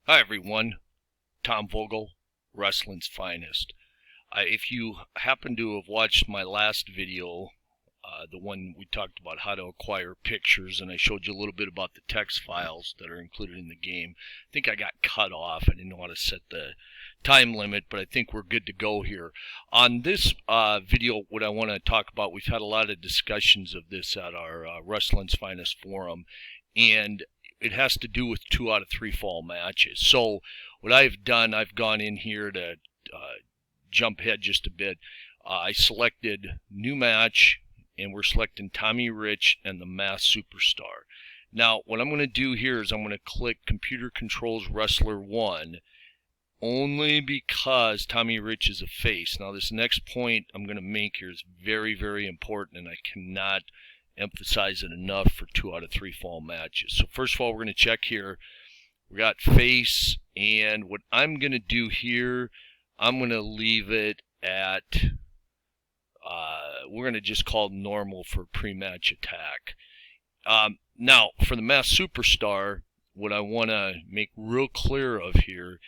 Hi everyone, Tom Vogel, Wrestling's Finest. If you happen to have watched my last video, the one we talked about how to acquire pictures, and I showed you a little bit about the text files that are included in the game. I think I got cut off. I didn't want to set the time limit, but I think we're good to go here. On this video, what I want to talk about, we've had a lot of discussions of this at our Wrestling's Finest forum, and it has to do with 2 out of 3 fall matches. So what I've done, I've gone in here to jump ahead just a bit. I selected new match, and we're selecting Tommy Rich and the Masked Superstar. Now what I'm going to do here is I'm going to click Computer Controls Wrestler 1 only because Tommy Rich is a face. Now this next point I'm going to make here is very, very important, and I cannot emphasize it enough for 2 out of 3 fall matches. So first of all, we're going to check here. We got face, and what I'm going to do here, I'm going to leave it at we're going to just call it normal for pre-match attack. Now for the Masked Superstar, what I want to make real clear of here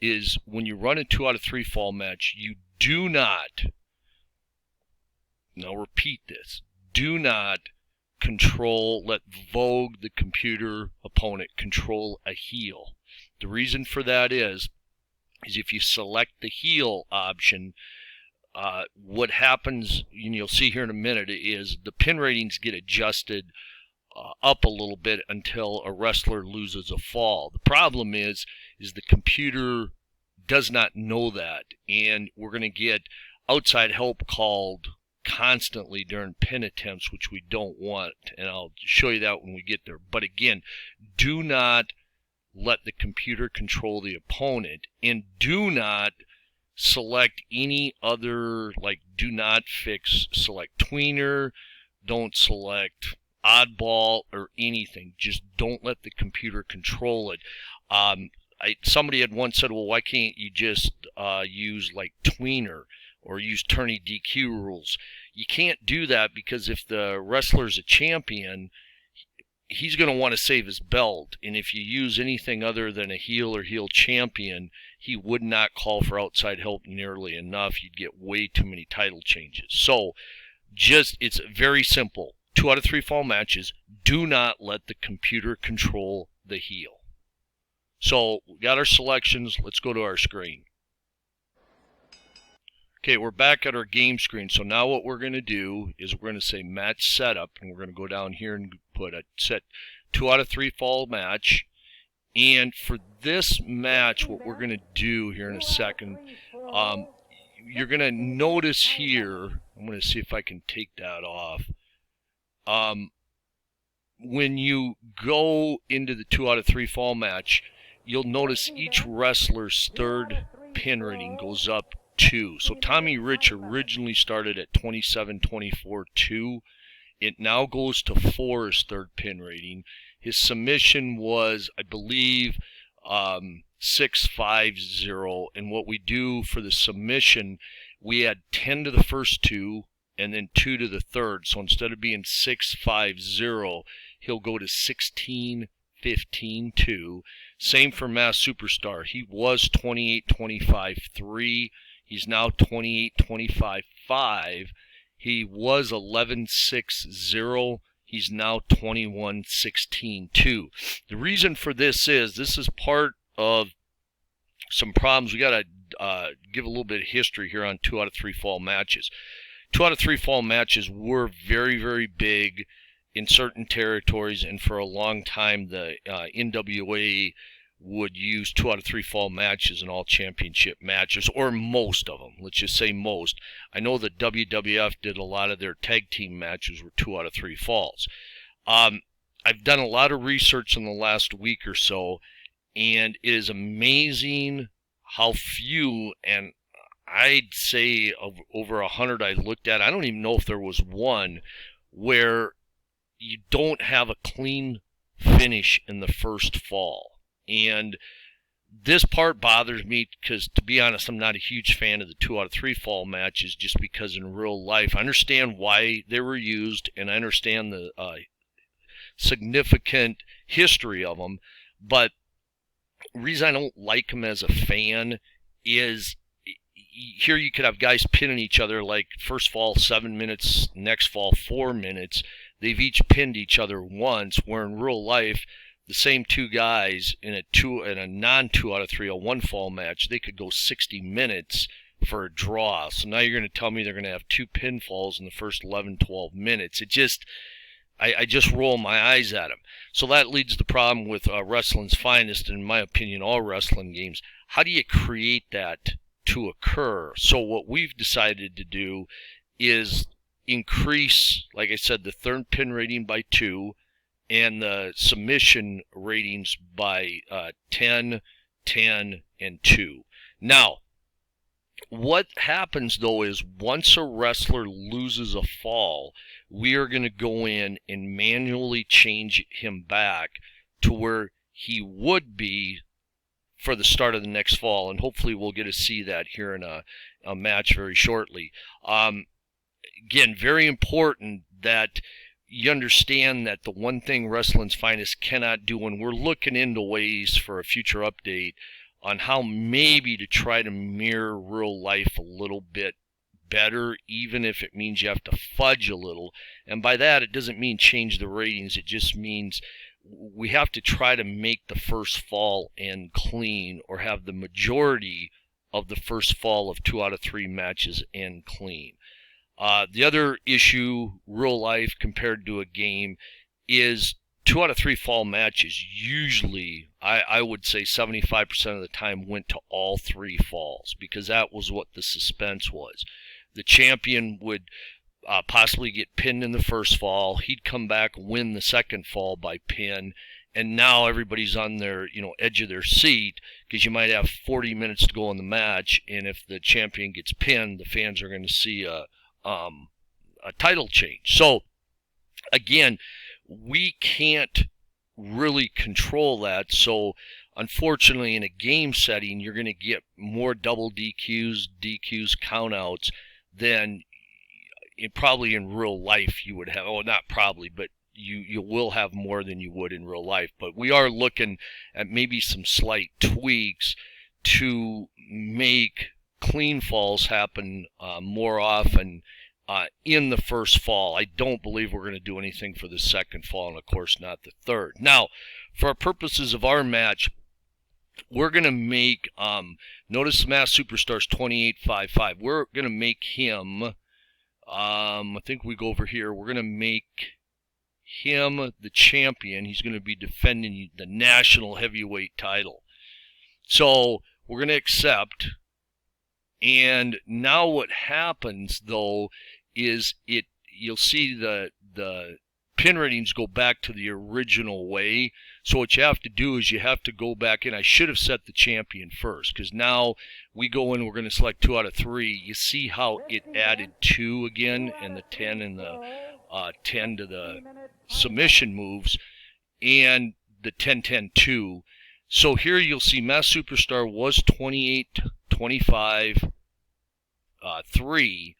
is when you run a 2 out of 3 fall match, you do not, now repeat this, do not let Vogue, the computer opponent, control a heel. The reason for that is if you select the heel option, what happens, and you'll see here in a minute, is the pin ratings get adjusted up a little bit until a wrestler loses a fall. The problem is the computer does not know that, and we're going to get outside help called constantly during pin attempts, which we don't want, and I'll show you that when we get there. But again, do not let the computer control the opponent, and do not select any other, like, do not select tweener, don't select oddball or anything. Just don't let the computer control it. Somebody had once said, well, why can't you just use like tweener or use tourney DQ rules? You can't do that because if the wrestler's a champion, he's going to want to save his belt. And if you use anything other than a heel or heel champion, he would not call for outside help nearly enough. You'd get way too many title changes. So it's very simple. 2 out of 3 fall matches, do not let the computer control the heel. So we got our selections. Let's go to our screen. Okay, we're back at our game screen. So now what we're going to do is we're going to say match setup, and we're going to go down here and put a set 2 out of 3 fall match. And for this match, what we're going to do here in a second, you're going to notice here, I'm going to see if I can take that off. When you go into the 2 out of 3 fall match, you'll notice each wrestler's third pin rating goes up 2. So Tommy Rich originally started at 27-24-2. It now goes to 4 as third pin rating. His submission was, I believe, 6-5-0. And what we do for the submission, we add 10 to the first 2 and then 2 to the third. So instead of being 6-5-0, he'll go to 16-15-2. Same for Masked Superstar. He was 28-25-3. He's now 28-25-5. He was 11-6-0. He's now 21-16-2. The reason for this is part of some problems. We got to give a little bit of history here on 2 out of 3 fall matches. 2 out of 3 fall matches were very, very big in certain territories, and for a long time the NWA would use 2 out of 3 fall matches in all championship matches, or most of them. Let's just say most. I know that WWF did a lot of their tag team matches were 2 out of 3 falls. I've done a lot of research in the last week or so, and it is amazing how few, and I'd say of over 100 I looked at, I don't even know if there was one where you don't have a clean finish in the first fall. And this part bothers me because, to be honest, I'm not a huge fan of the 2 out of 3 fall matches, just because in real life I understand why they were used, and I understand the significant history of them, but reason I don't like them as a fan is here you could have guys pinning each other, like first fall 7 minutes, next fall 4 minutes. They've each pinned each other once, where in real life, the same two guys in a non 2 out of 3, a one fall match, they could go 60 minutes for a draw. So now you're going to tell me they're going to have 2 pinfalls in the first 11, 12 minutes. I just roll my eyes at them. So that leads to the problem with Wrestling's Finest, and in my opinion, all wrestling games. How do you create that to occur? So what we've decided to do is increase, like I said, the third pin rating by 2 and the submission ratings by 10, 10, and 2. Now, what happens though is once a wrestler loses a fall, we are going to go in and manually change him back to where he would be for the start of the next fall, and hopefully we'll get to see that here in a match very shortly. Again, very important that you understand that the one thing Wrestling's Finest cannot do, when we're looking into ways for a future update on how maybe to try to mirror real life a little bit better, even if it means you have to fudge a little. And by that, it doesn't mean change the ratings. It just means we have to try to make the first fall end clean, or have the majority of the first fall of 2 out of 3 matches end clean. The other issue, real life compared to a game, is 2 out of 3 fall matches usually, I would say 75% of the time, went to all 3 falls, because that was what the suspense was. The champion would possibly get pinned in the first fall. He'd come back, win the second fall by pin, and now everybody's on their edge of their seat, because you might have 40 minutes to go in the match, and if the champion gets pinned, the fans are going to see a title change. So again, we can't really control that. So unfortunately, in a game setting, you're going to get more double DQs, countouts than probably in real life you would have. Oh, not probably, but you will have more than you would in real life. But we are looking at maybe some slight tweaks to make clean falls happen more often in the first fall. I don't believe we're going to do anything for the second fall, and of course not the third. Now, for our purposes of our match, we're going to make, notice the Masked Superstar's 28.55. We're going to make him, I think we go over here, we're going to make him the champion. He's going to be defending the national heavyweight title. So we're going to accept. And now what happens though is you'll see the pin ratings go back to the original way. So what you have to do is you have to go back in. I should have set the champion first, because now we go in, we're going to select 2 out of 3. You see how it added 2 again, and the 10 and the 10 to the submission moves, and the 10-10-2. So here you'll see Masked Superstar was 28-25-3.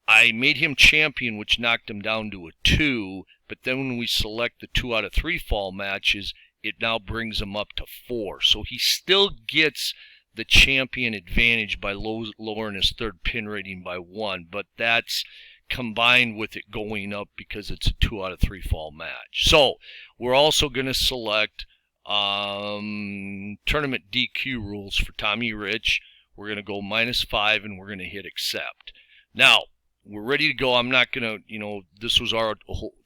I made him champion, which knocked him down to a 2, but then when we select the 2 out of 3 fall matches, it now brings him up to 4. So he still gets the champion advantage by lowering his third pin rating by 1, but that's combined with it going up because it's a 2 out of 3 fall match. So we're also going to select tournament DQ rules for Tommy Rich. We're going to go -5, and we're going to hit accept. Now, we're ready to go. I'm not going to, this was our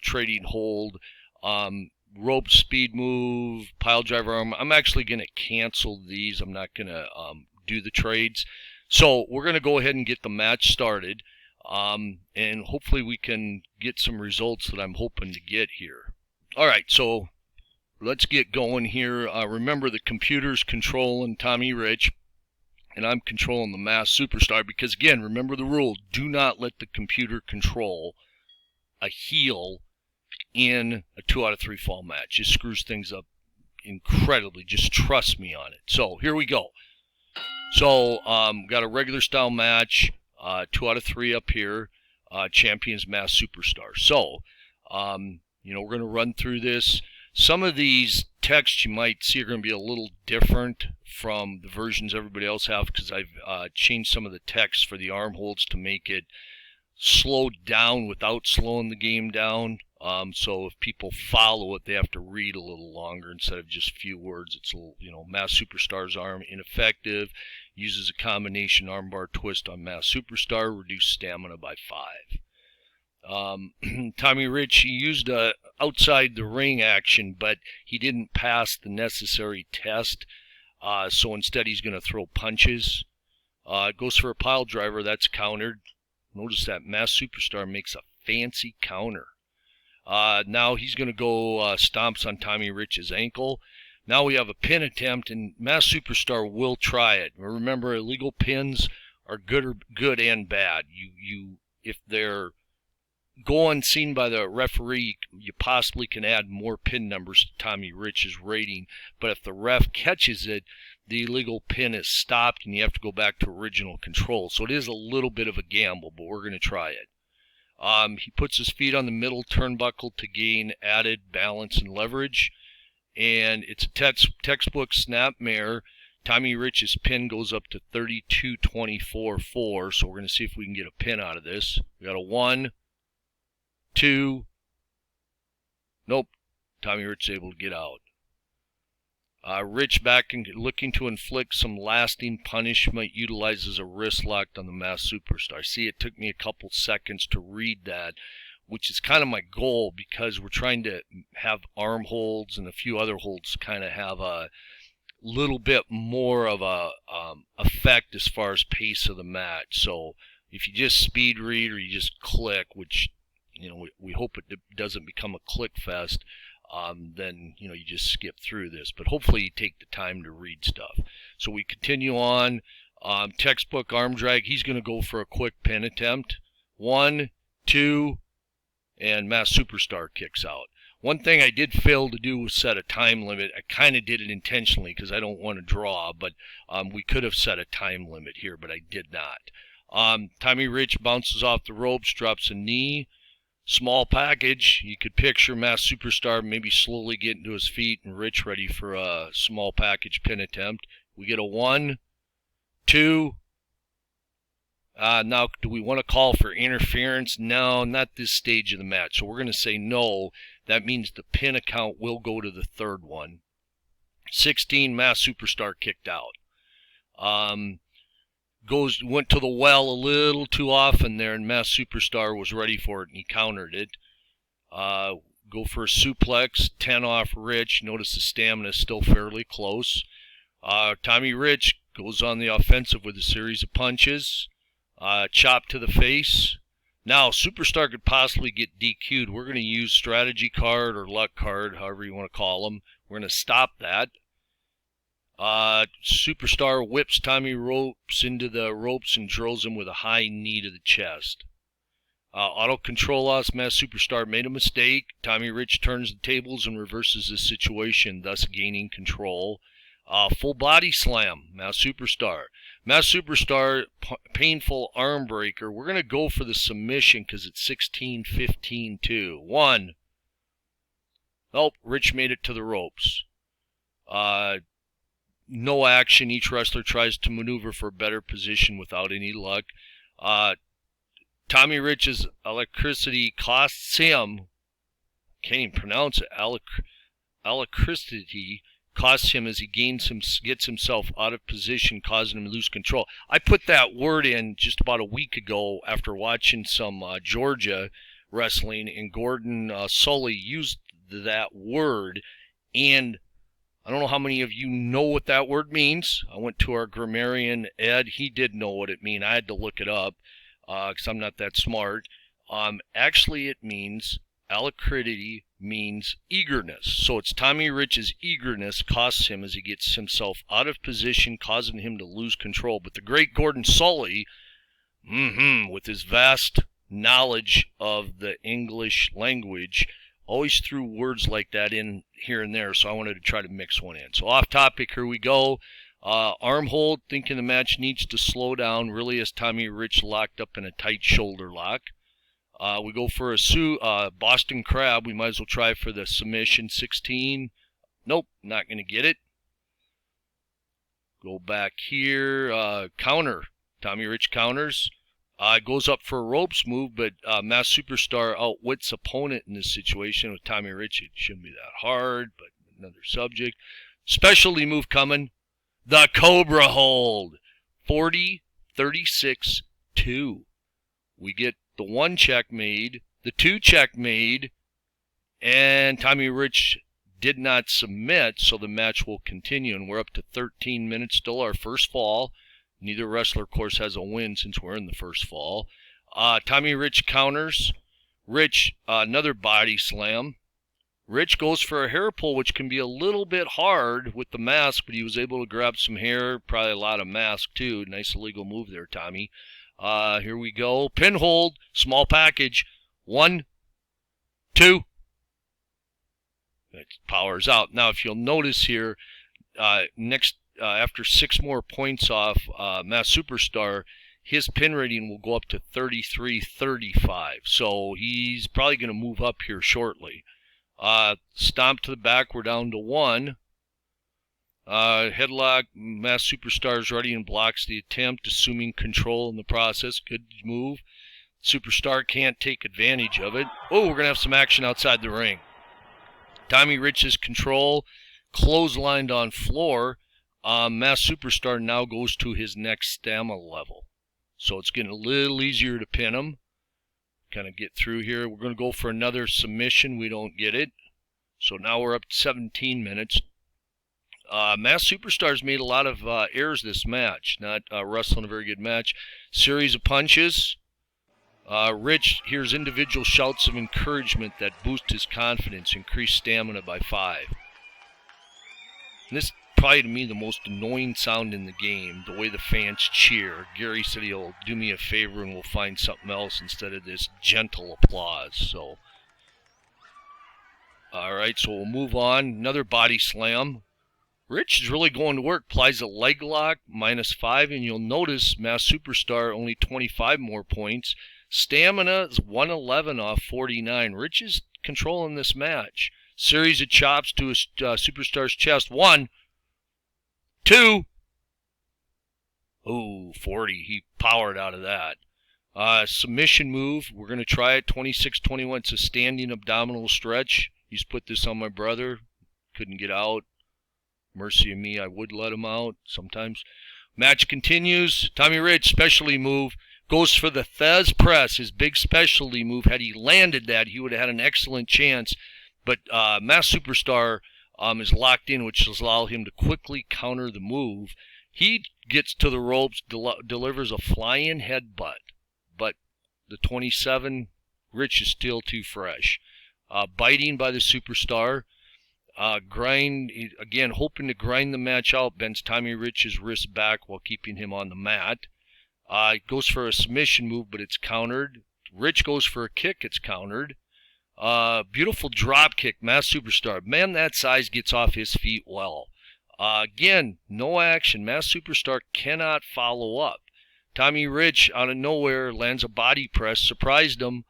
trading hold. Rope speed move, pile driver arm. I'm actually going to cancel these. I'm not going to do the trades. So we're going to go ahead and get the match started. And hopefully we can get some results that I'm hoping to get here. All right, so let's get going here. Remember, the computer's controlling Tommy Rich, and I'm controlling the Masked Superstar, because again, remember the rule: do not let the computer control a heel in a 2 out of 3 fall match. It screws things up incredibly. Just trust me on it. So here we go. So got a regular style match, 2 out of 3 up here, champions Masked Superstar. So we're going to run through this. Some of these texts you might see are going to be a little different from the versions everybody else have, because I've changed some of the text for the arm holds to make it slow down without slowing the game down. So if people follow it, they have to read a little longer instead of just a few words. It's a little, Masked Superstar's arm ineffective. Uses a combination armbar twist on Masked Superstar. Reduced stamina by 5. Tommy Rich, he used a outside the ring action, but he didn't pass the necessary test. So instead he's going to throw punches. Goes for a pile driver. That's countered. Notice that Masked Superstar makes a fancy counter. Now he's going to go stomps on Tommy Rich's ankle. Now we have a pin attempt, and Masked Superstar will try it. Remember, illegal pins are good and bad. If they're go unseen by the referee, you possibly can add more pin numbers to Tommy Rich's rating. But if the ref catches it, the illegal pin is stopped and you have to go back to original control. So it is a little bit of a gamble, but we're going to try it. He puts his feet on the middle turnbuckle to gain added balance and leverage. And it's a textbook snap mare. Tommy Rich's pin goes up to 32-24-4. So we're going to see if we can get a pin out of this. We got a 1, 2. Nope. Tommy Rich is able to get out. Rich back and looking to inflict some lasting punishment, utilizes a wrist lock on the Masked Superstar. See, it took me a couple seconds to read that, which is kind of my goal, because we're trying to have arm holds and a few other holds kind of have a little bit more of a effect as far as pace of the match. So if you just speed read or you just click, which we hope it doesn't become a click fest, then you just skip through this. But hopefully you take the time to read stuff. So we continue on. Textbook arm drag. He's going to go for a quick pin attempt. 1, 2, and Masked Superstar kicks out. One thing I did fail to do was set a time limit. I kind of did it intentionally because I don't want to draw, but we could have set a time limit here, but I did not. Tommy Rich bounces off the ropes, drops a knee. Small package. You could picture Masked Superstar maybe slowly getting to his feet and Rich ready for a small package pin attempt. We get a 1, 2. Now, do we want to call for interference? No, not this stage of the match. So we're going to say no. That means the pin account will go to the third one. 16, Masked Superstar kicked out. Went to the well a little too often there, and Masked Superstar was ready for it, and he countered it. Go for a suplex, 10 off Rich. Notice the stamina is still fairly close. Tommy Rich goes on the offensive with a series of punches. Chop to the face. Now, Superstar could possibly get DQ'd. We're going to use strategy card or luck card, however you want to call them. We're going to stop that. Superstar whips Tommy Ropes into the ropes and drills him with a high knee to the chest. Auto control loss. Masked Superstar made a mistake. Tommy Rich turns the tables and reverses the situation, thus gaining control. Full body slam. Masked Superstar. Masked Superstar, painful arm breaker. We're going to go for the submission because it's 16-15-2. 1. Nope, Rich made it to the ropes. No action. Each wrestler tries to maneuver for a better position without any luck. Tommy Rich's electricity costs him. Can't even pronounce it. Electricity costs him as he gets himself out of position, causing him to lose control. I put that word in just about a week ago after watching some Georgia wrestling, and Gordon Sully used that word, and I don't know how many of you know what that word means. I went to our grammarian, Ed. He did know what it means. I had to look it up because I'm not that smart. Actually, it means, alacrity means eagerness. So it's Tommy Rich's eagerness costs him as he gets himself out of position, causing him to lose control. But the great Gordon Sully, with his vast knowledge of the English language, always threw words like that in here and there, so I wanted to try to mix one in. So off topic, here we go. Arm hold, thinking the match needs to slow down, really as Tommy Rich locked up in a tight shoulder lock. We go for a Boston Crab. We might as well try for the submission. 16. Nope, not going to get it. Go back here. Counter. Tommy Rich counters. Goes up for a ropes move, but Mass Superstar outwits opponent in this situation. With Tommy Rich, it shouldn't be that hard, but another subject. Specialty move coming. The Cobra Hold. 40-36-2. We get the 1 check made, the 2 check made, and Tommy Rich did not submit, so the match will continue, and we're up to 13 minutes, still our first fall. Neither wrestler, of course, has a win since we're in the first fall. Tommy Rich counters. Rich, another body slam. Rich goes for a hair pull, which can be a little bit hard with the mask, but he was able to grab some hair, probably a lot of mask, too. Nice illegal move there, Tommy. Here we go. Pin hold, small package. 1, 2. It powers out. Now, if you'll notice here, after 6 more points off Mass Superstar, his pin rating will go up to 33-35. So he's probably going to move up here shortly. Stomp to the back. We're down to 1. Headlock. Mass Superstar is ready and blocks the attempt, assuming control in the process. Good move. Superstar can't take advantage of it. Oh, we're going to have some action outside the ring. Tommy Rich's control, clotheslined on floor. Mass Superstar now goes to his next stamina level. So it's getting a little easier to pin him. Kind of get through here. We're going to go for another submission. We don't get it. So now we're up to 17 minutes. Mass Superstars made a lot of errors this match. Not wrestling a very good match. Series of punches. Rich hears individual shouts of encouragement that boost his confidence, increase stamina by 5. And this is probably to me the most annoying sound in the game, the way the fans cheer. Gary said he'll do me a favor and we'll find something else instead of this gentle applause. So, alright, so we'll move on. Another body slam. Rich is really going to work. Applies a leg lock, -5, and you'll notice Mass Superstar only 25 more points. Stamina is 111 off 49. Rich is controlling this match. Series of chops to his Superstar's chest. 1, 2. Ooh, 40. He powered out of that. Submission move. We're going to try it. 26-21. It's a standing abdominal stretch. He's put this on my brother. Couldn't get out. Mercy of me, I would let him out sometimes. Match continues. Tommy Rich, specialty move. Goes for the Thez press, his big specialty move. Had he landed that, he would have had an excellent chance. But Mass Superstar is locked in, which will allow him to quickly counter the move. He gets to the ropes, delivers a flying headbutt. But the 27, Rich is still too fresh. Biting by the Superstar. Grind, again, hoping to grind the match out. Bends Tommy Rich's wrist back while keeping him on the mat. Goes for a submission move, but it's countered. Rich goes for a kick, it's countered. Beautiful drop kick, Mass Superstar. Man that size gets off his feet well. Again, no action. Mass Superstar cannot follow up. Tommy Rich, out of nowhere, lands a body press, surprised him,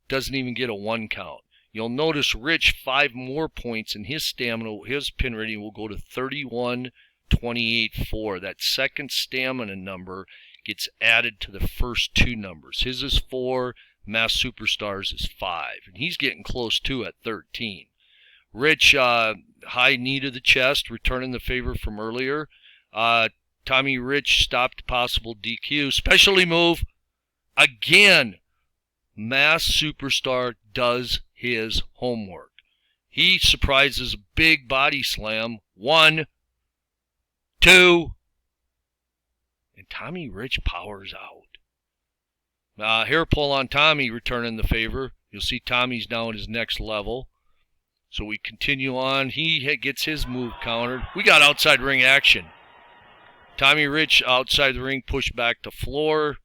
doesn't even get a 1 count. You'll notice Rich 5 more points, and his stamina, his pin rating will go to 31-28-4. That second stamina number gets added to the first 2 numbers. His is 4, Mass Superstars is 5, and he's getting close too at 13. Rich, high knee to the chest, returning the favor from earlier. Tommy Rich stopped possible DQ. Specialty move. Again, Mass Superstar does his homework. He surprises a big body slam. 1, 2, and Tommy Rich powers out. Hair pull on Tommy, returning the favor. You'll see Tommy's now at his next level. So we continue on. He gets his move countered. We got outside ring action. Tommy Rich outside the ring, pushed back to floor.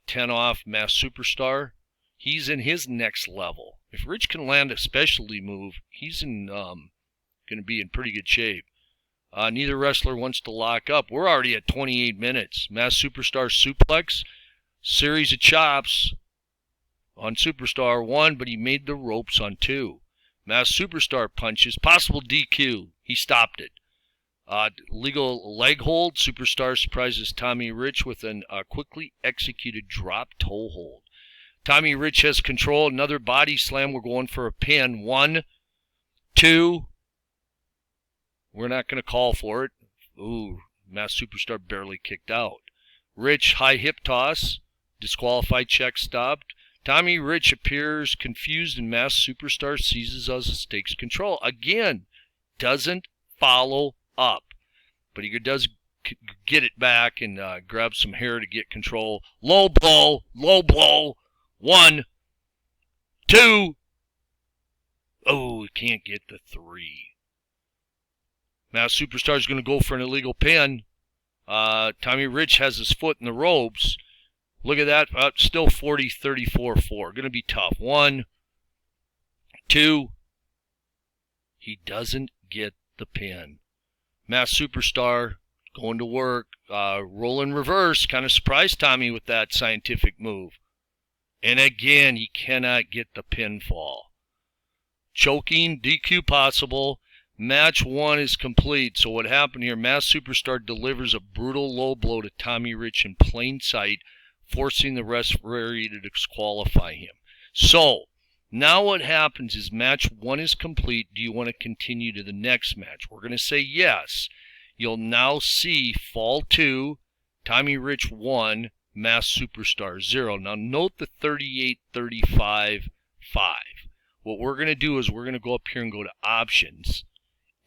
10 off Mass Superstar. He's in his next level. If Rich can land a specialty move, he's going to be in pretty good shape. Neither wrestler wants to lock up. We're already at 28 minutes. Mass Superstar suplex. Series of chops. on Superstar 1, but he made the ropes on 2. Masked Superstar punches, possible DQ. He stopped it. Legal leg hold. Superstar surprises Tommy Rich with a quickly executed drop toe hold. Tommy Rich has control. Another body slam. We're going for a pin. 1, 2. We're not going to call for it. Ooh, Masked Superstar barely kicked out. Rich, high hip toss. Disqualified, check stopped. Tommy Rich appears confused and Masked Superstar seizes us as takes control. Again, doesn't follow up. But he does get it back and grab some hair to get control. Low blow, low blow. 1, 2. Oh, he can't get the 3. Masked Superstar is going to go for an illegal pin. Tommy Rich has his foot in the ropes. Look at that. Still 40-34-4. Going to be tough. 1, 2. He doesn't get the pin. Masked Superstar going to work. Roll in reverse. Kind of surprised Tommy with that scientific move. And again, he cannot get the pinfall. Choking, DQ possible. Match 1 is complete. So what happened here, Masked Superstar delivers a brutal low blow to Tommy Rich in plain sight, forcing the referee to disqualify him. So, now what happens is match 1 is complete. Do you want to continue to the next match? We're going to say yes. You'll now see fall 2, Tommy Rich 1, Masked Superstar 0. Now note the 38-35-5. What we're going to do is we're going to go up here and go to options.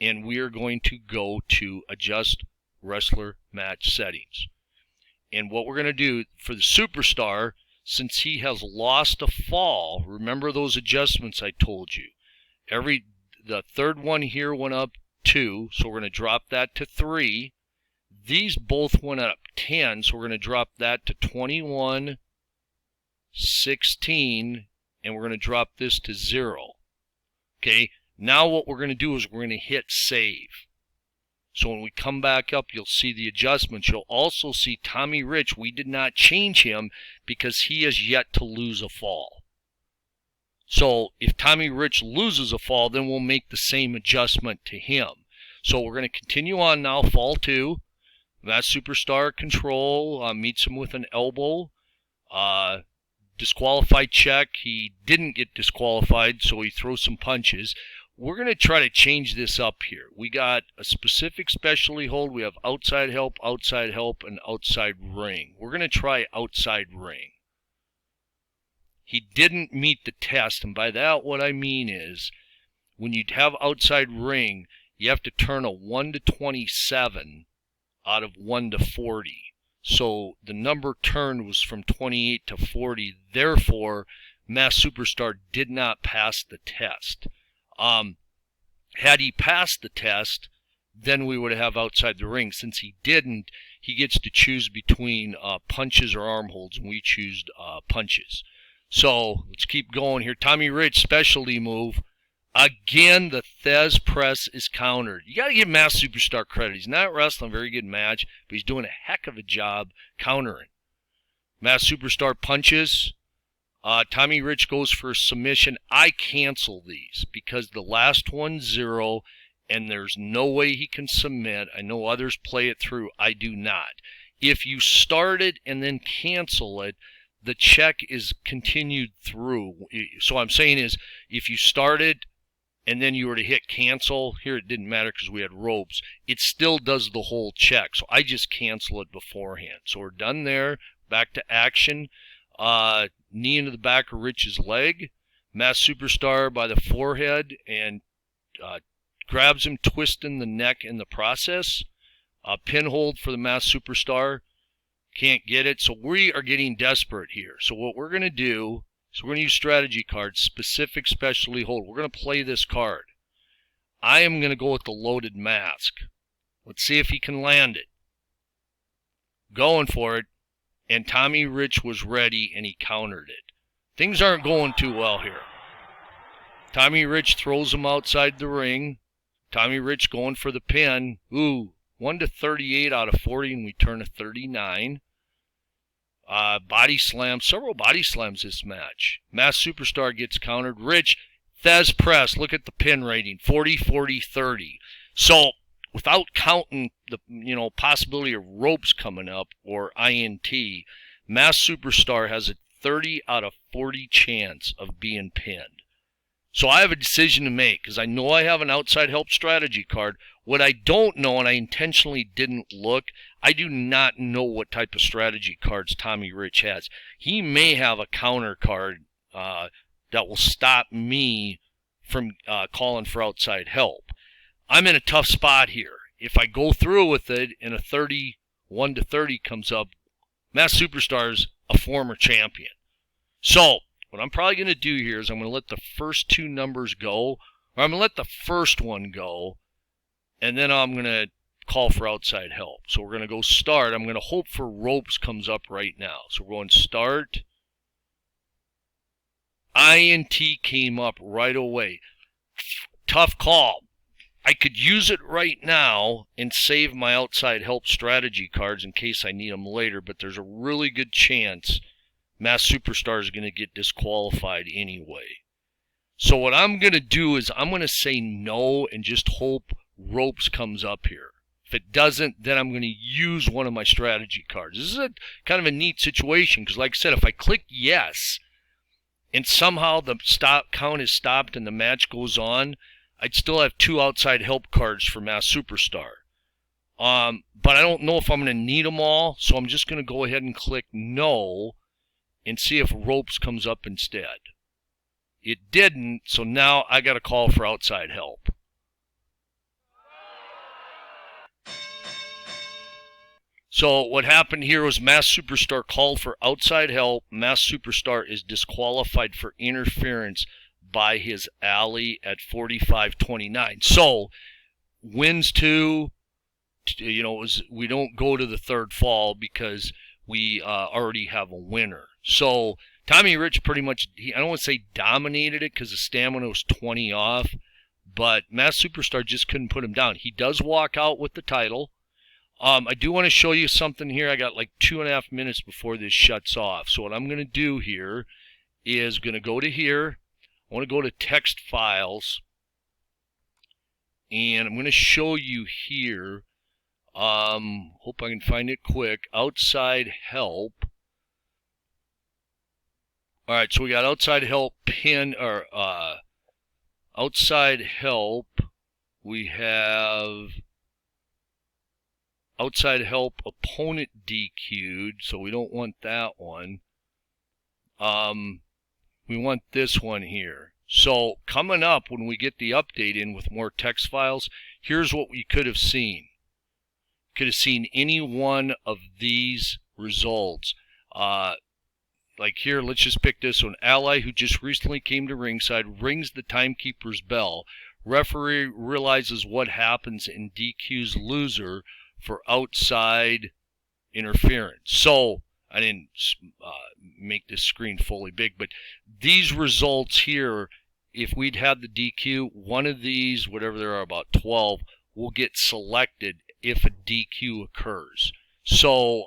And we are going to go to adjust wrestler match settings. And what we're going to do for the Superstar, since he has lost a fall, remember those adjustments I told you. The third one here went up 2, so we're going to drop that to 3. These both went up 10, so we're going to drop that to 21, 16, and we're going to drop this to 0. Okay, now what we're going to do is we're going to hit save. So when we come back up, you'll see the adjustments. You'll also see Tommy Rich. We did not change him because he has yet to lose a fall. So if Tommy Rich loses a fall, then we'll make the same adjustment to him. So we're going to continue on now, fall 2. Masked Superstar control, meets him with an elbow. Disqualified check. He didn't get disqualified, so he throws some punches. We're going to try to change this up here. We got a specific specialty hold. We have outside help, and outside ring. We're going to try outside ring. He didn't meet the test, and by that what I mean is when you have outside ring, you have to turn a 1 to 27 out of 1 to 40. So the number turned was from 28 to 40. Therefore, Masked Superstar did not pass the test. Had he passed the test, then we would have outside the ring. Since he didn't, he gets to choose between punches or arm holds, and we choose punches. So let's keep going here. Tommy Rich, specialty move. Again, the Thez press is countered. You got to give Masked Superstar credit. He's not wrestling a very good match, but he's doing a heck of a job countering. Masked Superstar punches. Tommy Rich goes for a submission. I cancel these because the last one's 0, and there's no way he can submit. I know others play it through. I do not. If you start it and then cancel it, the check is continued through. So I'm saying is, if you started and then you were to hit cancel, here it didn't matter because we had ropes, it still does the whole check. So I just cancel it beforehand. So we're done there. Back to action. Knee into the back of Rich's leg. Masked Superstar by the forehead and grabs him, twisting the neck in the process. Pin hold for the Masked Superstar. Can't get it. So we are getting desperate here. So what we're going to do is we're going to use strategy cards, specific specialty hold. We're going to play this card. I am going to go with the loaded mask. Let's see if he can land it. Going for it. And Tommy Rich was ready, and he countered it. Things aren't going too well here. Tommy Rich throws him outside the ring. Tommy Rich going for the pin. Ooh, 1 to 38 out of 40, and we turn to 39. Body slam, several body slams this match. Masked Superstar gets countered. Rich, Thesz press, look at the pin rating, 40, 40, 30. So without counting the possibility of ropes coming up or INT, Masked Superstar has a 30 out of 40 chance of being pinned. So I have a decision to make because I know I have an outside help strategy card. What I don't know, and I intentionally didn't look, I do not know what type of strategy cards Tommy Rich has. He may have a counter card that will stop me from calling for outside help. I'm in a tough spot here. If I go through with it and a 31 to 30 comes up, Masked Superstar's a former champion. So what I'm probably going to do here is I'm going to let the first two numbers go, or I'm going to let the first one go, and then I'm going to call for outside help. So we're going to go start. I'm going to hope for ropes comes up right now. So we're going start. INT came up right away. Tough call. I could use it right now and save my outside help strategy cards in case I need them later, but there's a really good chance Masked Superstar is going to get disqualified anyway. So what I'm going to do is I'm going to say no and just hope ropes comes up here. If it doesn't, then I'm going to use one of my strategy cards. This is a kind of a neat situation because, like I said, if I click yes and somehow the stop count is stopped and the match goes on, I'd still have two outside help cards for Masked Superstar. But I don't know if I'm going to need them all, so I'm just going to go ahead and click no and see if ropes comes up instead. It didn't, so now I got to call for outside help. So what happened here was Masked Superstar called for outside help. Masked Superstar is disqualified for interference by his ally at 45-29. So wins two, we don't go to the third fall because we already have a winner. So Tommy Rich pretty much, I don't want to say dominated it because the stamina was 20 off, but Masked Superstar just couldn't put him down. He does walk out with the title. I do want to show you something here. I got like 2.5 minutes before this shuts off. So what I'm going to do here is going to go to here. I want to go to text files. And I'm going to show you here. Hope I can find it quick. Outside help. All right, so we got outside help pin or outside help. We have outside help opponent DQ'd, so we don't want that one. We want this one here. So coming up when we get the update in with more text files, here's what we could have seen. Could have seen any one of these results. Like here, let's just pick this one. Ally who just recently came to ringside rings the timekeeper's bell. Referee realizes what happens and DQs loser for outside interference. So I didn't make this screen fully big, but these results here, if we'd had the DQ, one of these, whatever there are, about 12, will get selected if a DQ occurs. So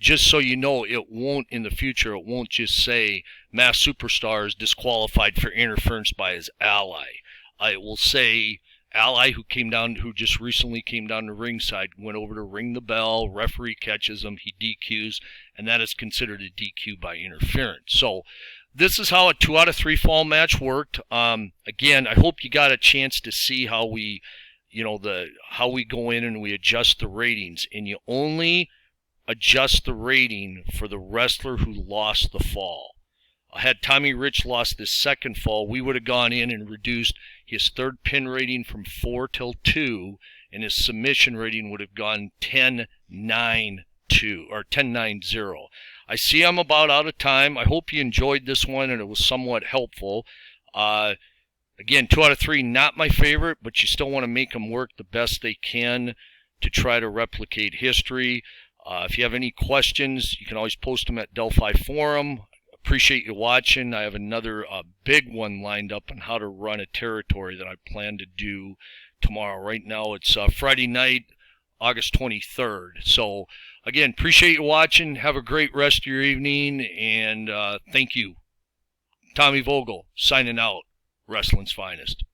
just so you know, it won't in the future, it won't just say Masked Superstar is disqualified for interference by his ally. It will say ally who just recently came down to ringside, went over to ring the bell, referee catches him, he DQs, and that is considered a DQ by interference. So this is how a 2 out of 3 fall match worked. Again, I hope you got a chance to see how we, how we go in and we adjust the ratings, and you only adjust the rating for the wrestler who lost the fall. Had Tommy Rich lost this second fall, we would have gone in and reduced his third pin rating from 4 till 2, and his submission rating would have gone 10-9-2 or 10-9-0. I see I'm about out of time. I hope you enjoyed this one and it was somewhat helpful. Again, 2 out of 3, not my favorite, but you still want to make them work the best they can to try to replicate history. If you have any questions, you can always post them at Delphi Forum. Appreciate you watching. I have another big one lined up on how to run a territory that I plan to do tomorrow. Right now it's Friday night, August 23rd. So Again, appreciate you watching. Have a great rest of your evening, and thank you. Tommy Vogel, signing out. Wrestling's Finest.